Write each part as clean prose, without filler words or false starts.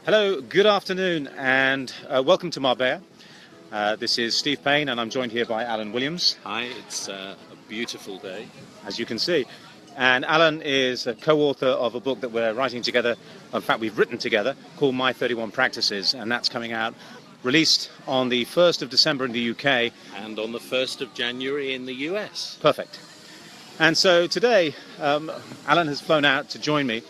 Hello, good afternoon, and welcome to Marbella. This is Steve Payne, and I'm joined here by Alan Williams. Hi, it's a beautiful day. As you can see. And Alan is a co-author of a book that we're writing together, in fact we've written together, called My 31 Practices, and that's coming out, released on the 1st of December in the UK. And on the 1st of January in the US. Perfect. And so today, Alan has flown out to join me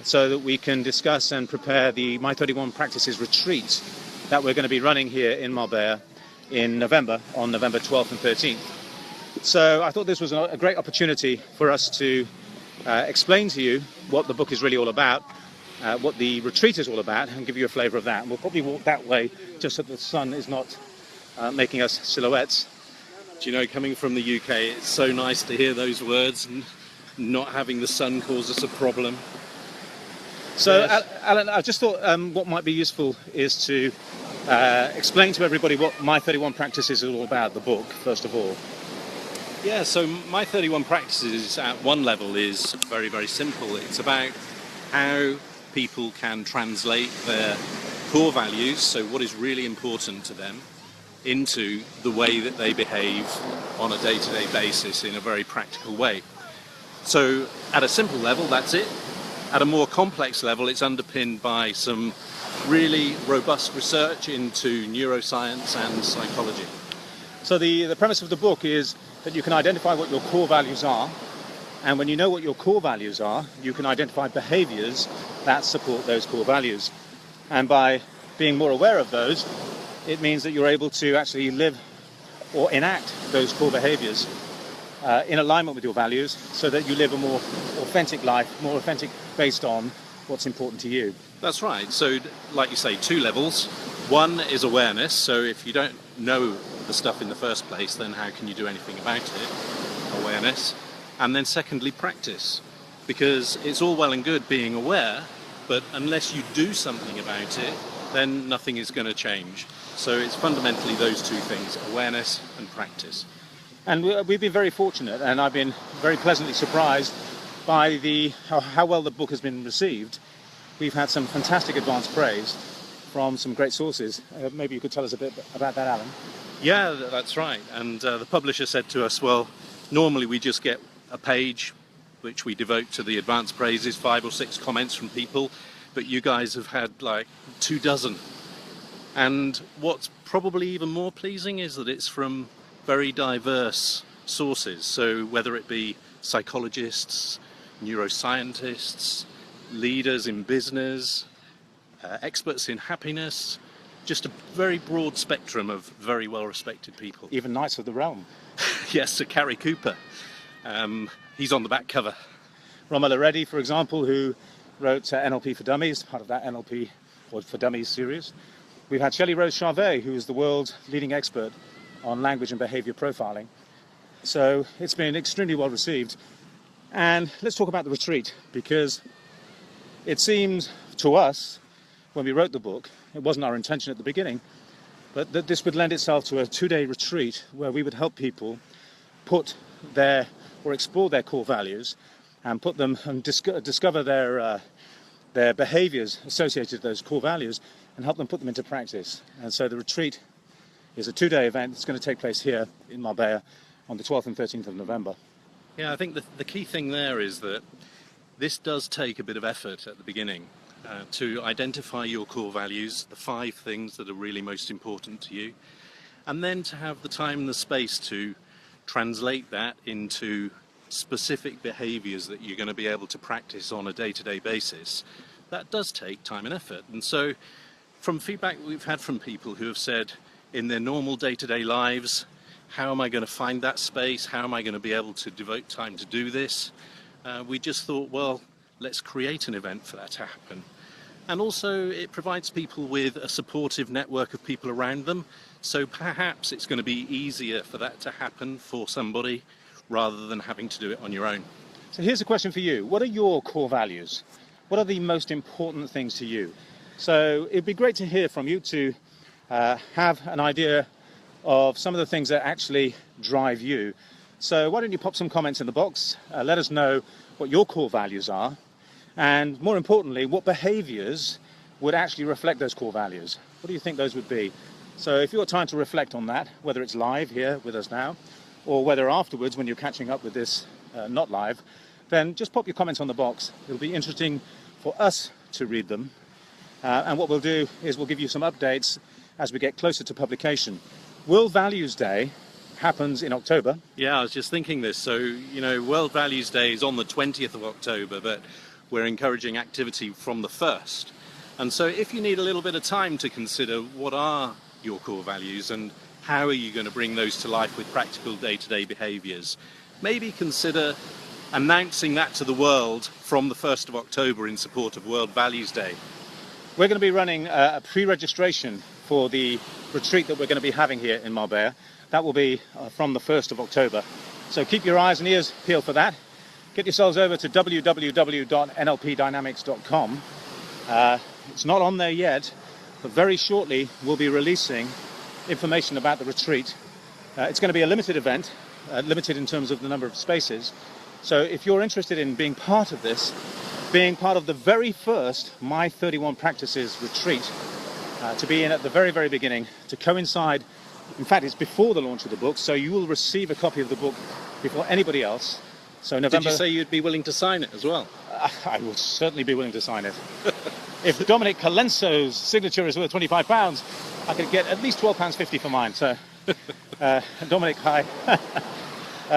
so that we can discuss and prepare the My 31 Practices retreat that we're going to be running here in Marbella in November, on November 12th and 13th. So I thought this was a great opportunity for us to explain to you what the book is really all about, what the retreat is all about, and give you a flavour of that. And we'll probably walk that way just so that the sun is not making us silhouettes. Do you know, coming from the UK, it's so nice to hear those words and not having the sun cause us a problem. So, Yes. Alan, I just thought what might be useful is to explain to everybody what My 31 Practices is all about, the book, first of all. Yeah, so My 31 Practices at one level is very, very simple. It's about how people can translate their core values, so what is really important to them, into the way that they behave on a day-to-day basis in a very practical way. So at a simple level, that's it. At a more complex level, it's underpinned by some really robust research into neuroscience and psychology. So the premise of the book is that you can identify what your core values are, and when you know what your core values are, you can identify behaviours that support those core values. And by being more aware of those, it means that you're able to actually live or enact those core behaviours in alignment with your values, so that you live a more authentic life, more authentic based on what's important to you. That's right. So, like you say, two levels. One is awareness. So if you don't know the stuff in the first place, then how can you do anything about it? Awareness. And then secondly, practice. Because it's all well and good being aware, but unless you do something about it, then nothing is going to change. So it's fundamentally those two things, awareness and practice. And we've been very fortunate, and I've been very pleasantly surprised by how well the book has been received. We've had some fantastic advance praise from some great sources. Maybe you could tell us a bit about that, Alan. Yeah, that's right. And the publisher said to us, well, normally we just get a page which we devote to the advance praises, 5 or 6 comments from people, but you guys have had like 24. And what's probably even more pleasing is that it's from very diverse sources. So whether it be psychologists, neuroscientists, leaders in business, experts in happiness, just a very broad spectrum of very well-respected people. Even Knights of the Realm. Yes, Sir Carrie Cooper. He's on the back cover. Romola Reddy, for example, who wrote NLP for Dummies, part of that NLP or for Dummies series. We've had Shelley Rose Charvet, who is the world's leading expert on language and behaviour profiling. So it's been extremely well received. And let's talk about the retreat, because it seems to us, when we wrote the book, it wasn't our intention at the beginning, but that this would lend itself to a 2-day retreat where we would help people put their, or explore their core values and put them and discover their behaviours associated with those core values and help them put them into practice. And so the retreat is a 2-day event. It's going to take place here in Marbella on the 12th and 13th of November. Yeah, I think the key thing there is that this does take a bit of effort at the beginning to identify your core values, the 5 things that are really most important to you, and then to have the time and the space to translate that into specific behaviours that you're going to be able to practice on a day-to-day basis. That does take time and effort. And so from feedback we've had from people who have said, in their normal day-to-day lives, how am I going to find that space? How am I going to be able to devote time to do this? We just thought, well, let's create an event for that to happen. And also it provides people with a supportive network of people around them. So perhaps it's going to be easier for that to happen for somebody rather than having to do it on your own. So here's a question for you. What are your core values? What are the most important things to you? So it'd be great to hear from you, to have an idea of some of the things that actually drive you. So why don't you pop some comments in the box, let us know what your core values are, and more importantly, what behaviours would actually reflect those core values. What do you think those would be? So if you're trying to reflect on that, whether it's live here with us now, or whether afterwards when you're catching up with this not live, then just pop your comments on the box. It'll be interesting for us to read them. And what we'll do is we'll give you some updates as we get closer to publication. World Values Day happens in October. Yeah, I was just thinking this. So, you know, World Values Day is on the 20th of October, but we're encouraging activity from the 1st. And so if you need a little bit of time to consider what are your core values and how are you going to bring those to life with practical day-to-day behaviours, maybe consider announcing that to the world from the 1st of October in support of World Values Day. We're going to be running a pre-registration for the retreat that we're going to be having here in Marbella. That will be from the 1st of October. So keep your eyes and ears peeled for that. Get yourselves over to www.nlpdynamics.com. It's not on there yet, but very shortly we'll be releasing information about the retreat. It's going to be a limited event, limited in terms of the number of spaces. So if you're interested in being part of this, being part of the very first My 31 Practices retreat, to be in at the very, very beginning, to coincide, in fact it's before the launch of the book, so you will receive a copy of the book before anybody else. So November. Did you say you'd be willing to sign it as well? I would certainly be willing to sign it. If Dominic Colenso's signature is worth £25, I could get at least £12.50 for mine. So, Dominic, hi.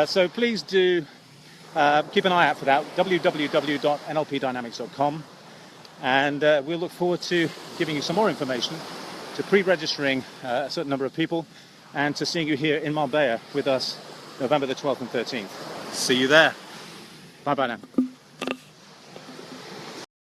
So please do keep an eye out for that, www.nlpdynamics.com. And we'll look forward to giving you some more information, to pre-registering a certain number of people, and to seeing you here in Marbella with us November the 12th and 13th. See you there. Bye-bye now.